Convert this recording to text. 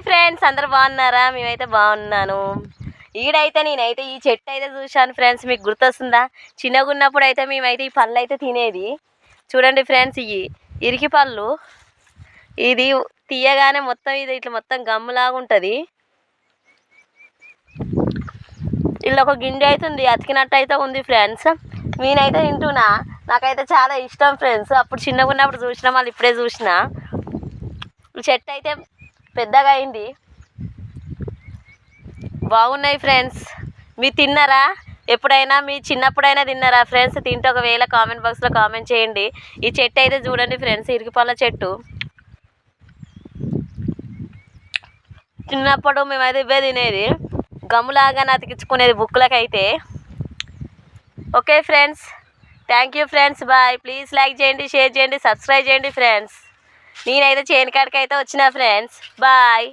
Friends, అందరు బాగున్నారా? మేమైతే బాగున్నాను. ఈడైతే నేనైతే ఈ చెట్టు అయితే చూశాను ఫ్రెండ్స్. మీకు గుర్తొస్తుందా? చిన్నగా ఉన్నప్పుడు అయితే మేమైతే ఈ పళ్ళు అయితే తినేది. చూడండి ఫ్రెండ్స్, ఇవి ఇరికి పళ్ళు. ఇది తీయగానే మొత్తం ఇది ఇట్లా మొత్తం గమ్ములాగా ఉంటుంది. ఇలా ఒక గిండి అవుతుంది, అతికినట్టు అయితే ఉంది ఫ్రెండ్స్. నేనైతే తింటున్నా, నాకైతే చాలా ఇష్టం ఫ్రెండ్స్. అప్పుడు చిన్నగా ఉన్నప్పుడు చూసినా, మళ్ళీ ఇప్పుడే చూసిన. చెట్టు అయితే పెద్దగా అయింది. బాగున్నాయి ఫ్రెండ్స్. మీరు తిన్నారా? ఎప్పుడైనా మీ చిన్నప్పుడైనా తిన్నారా ఫ్రెండ్స్? తింటే ఒకవేళ కామెంట్ బాక్స్లో కామెంట్ చేయండి. ఈ చెట్టు అయితే చూడండి ఫ్రెండ్స్, ఇరికిపళ్ళ చెట్టు. చిన్నప్పుడు మేమైతే ఇవే తినేది, గమ్ములాగా అతికించుకునేది బుక్కులకైతే. Okay friends, thank you friends, bye. Please like చేయండి, షేర్ చేయండి, సబ్స్క్రైబ్ చేయండి ఫ్రెండ్స్. నేనైతే చేను కాడికి అయితే వచ్చిన ఫ్రెండ్స్. బాయ్.